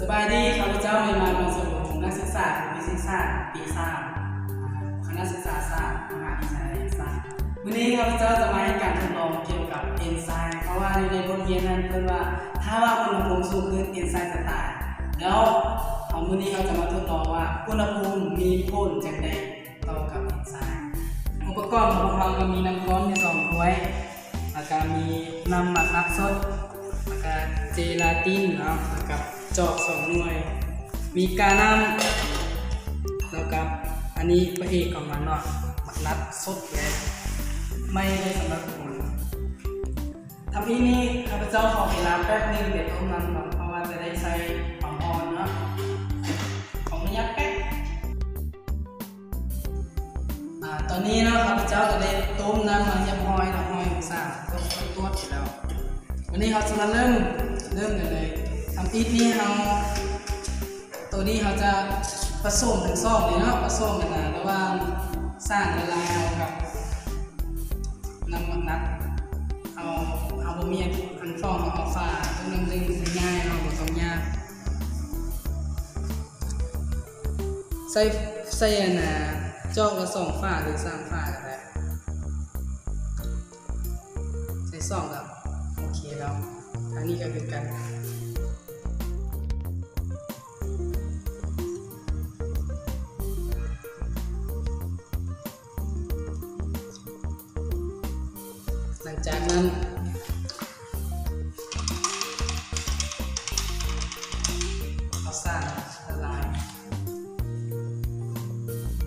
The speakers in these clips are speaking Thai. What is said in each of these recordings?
สบายดีข้าพเจ้าในนามของสมุนนักศึกษาวิทยาศาสตร์ปี3คณะศึกษาศาสตร์มหาวิทยาลัยศาสตร์วันนี้ข้าพเจ้าจะมาให้การทดลองเกี่ยวกับเอนไซม์เพราะว่าในบทเรียนนั้นเพิ่นว่าถ้าว่าอุณหภูมิสูงขึ้นเอนไซม์จะตายแล้ววันนี้เราจะมาทดลองว่าอุณหภูมิมีผลจังใดต่อกับเอนไซม์อุปกรณ์ของเราก็มีน้ำร้อนใน2ถ้วยแล้วก็มีน้ำหมักอัดสดแล้วก็เจลาตินเนาะแล้วก็จอก2หน่วยมีกาน้ำแล้วก็อันนี้พระเอกของมันเนาะหมักนัดสดเลยไม่ได้สำหรับคนทำนี้ข้าพเจ้าขอเวลาแป๊บนึงเดี๋ยวต้มน้ำก่อนเพราะว่าจะได้ใส่ความอ่อนเนาะของระยะแป๊บตอนนี้เนาะข้าพเจ้าจะได้ต้มน้ำมันยับห้อยน้ำห้อยของสาวต้มตัวเสร็จแล้ววันนี้เราจะมาเริ่มกันเลยทำอีกนี้เราตัวนี้เขาจะผสมถึงซ่อมเลยเนาะผสมกันนะระหว่างสร้างละลายเอากับน้ำมันนัดเอาบะหมี่อันฟองเอาฝาต้องดึงง่ายเราบดต้องยากใส่น่ะจอกละ2ฝาหรือ3ฝาก็ได้ใส่2กับโอเคแล้วอันนี้ก็คือกันหลังจากนั้นเอาสารละลาย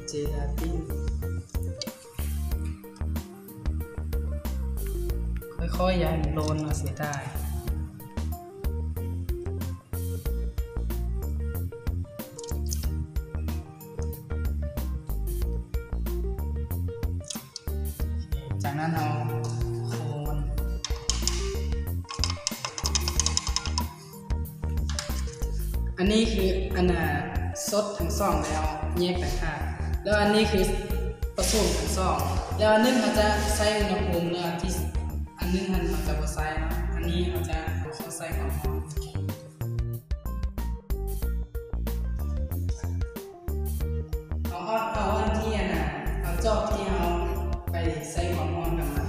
เจลาตินค่อยๆอย่าให้มันโดนเสียได้จากนั้นเอาโคนอันนี้คืออันสดทั้งสองแล้วแยกต่างหากแล้วอันนี้คือผสมทั้งสองแล้วอันนึงเขาจะใส่อุณหภูมิเนี่ยที่อันนึงมันจะบ่ใส่เนาะอันนี้เขาจะใส่ความร้อนเอาอันที่เอาจอกที่เราไปใส่ความร้อนกับมัน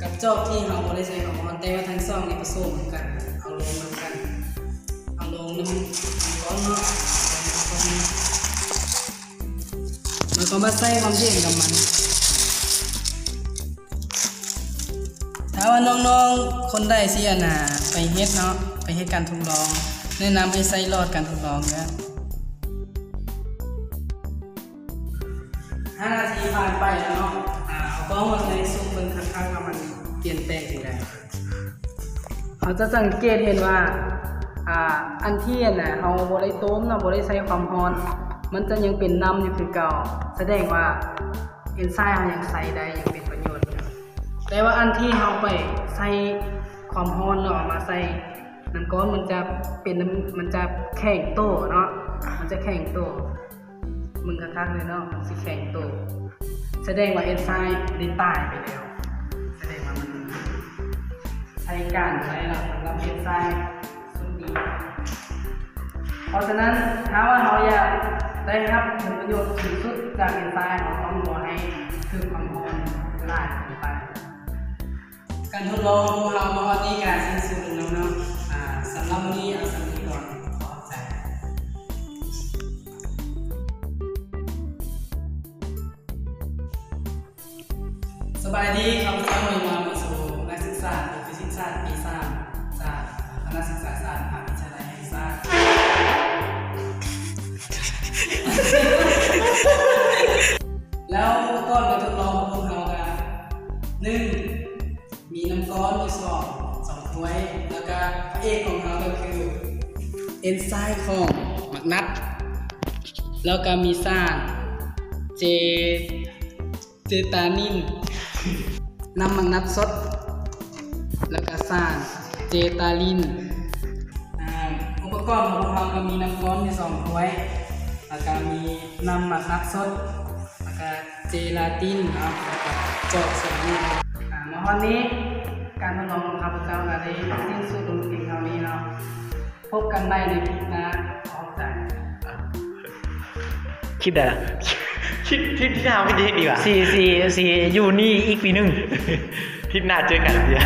กับจอกที่เราไม่ได้ใส่ความร้อนแต่ว่าทั้งสองนี่ผสมกันเอาลงมันกันเอาลงน้ำร้อนเนาะมันก็มาใส่ความเย็นกับมันถ้าว่าน้องๆคนได้สิไปเฮ็ดเนาะไปเฮ็ดการทดลองแนะนำให้ใส่หลอดการทดลองเด้อ5 นาทีผ่านไปแล้วเนาะเอากล้องมาในซูมเบิ่งข้างๆว่ามันเปลี่ยนแปลงจังได๋เขาจะสังเกตเห็นว่าอันที่เราบ่ได้ต้มเนาะบ่ได้ใส่ความร้อนมันจะยังเป็นน้ำอยู่คือเก่าแสดงว่าเอนไซม์เรายังใส่ได้ยังเป็นประโยชน์อยู่แต่ว่าอันที่เราไปใส่ความร้อนเนาะมาใส่น้ำก้อนมันจะแข็งโตเนาะมันจะแข็งโตมึงคักๆเลยเนาะมันสิแข็งโตแสดงว่าเอนไซม์ได้ตายไปแล้วแสดงว่ามันใช้การใช้สำหรับเอนไซม์สุดดีเพราะฉะนั้นถ้าว่าเราอยากได้รับผลประโยชน์สูงสุดจากเอนไซม์เราต้องรอให้คือความร้อนละลายไปการทดลองของเราวันนี้การสิ้นสุดแล้วเนาะสำหรับวันนี้เอาสำหรับก่อนขอบใจสบายดีครับท่านผู้ชมสู่นักศึกษาฟิสิกส์ศาสตร์ปี3จากคณะศึกษาศาสตร์มหาวิทยาลัยศาสตร์แล้วก้อนการทดลองของพวกเรากัน1มีน้ำก้อนมี2ถ้วยแล้วก็พระเอกของเราก็คือเอนไซม์ของหมักนัดแล้วก็มีสารเจตานินน้ำหมักนัดสดแล้วก็สารเจตาลินอุปกรณ์ของเราก็มีน้ำก้อนมี2ถ้วยแล้วก็มีน้ำหมักนัดสดแล้วก็เจลาตินเนาะแล้วก็จอก2นิ้ววันนี้การทดลองของข้าพเจ้าได้สิ้นสุดลงเพียงเท่านี้เนาะ พบกันใหม่ในคลิปหน้าขอบใจ คลิปใดล่ะ ทิศหน้าไม่ดีกว่า สี่อยู่นี่อีกปีหนึง ทิศหน้าเจอกันเดียว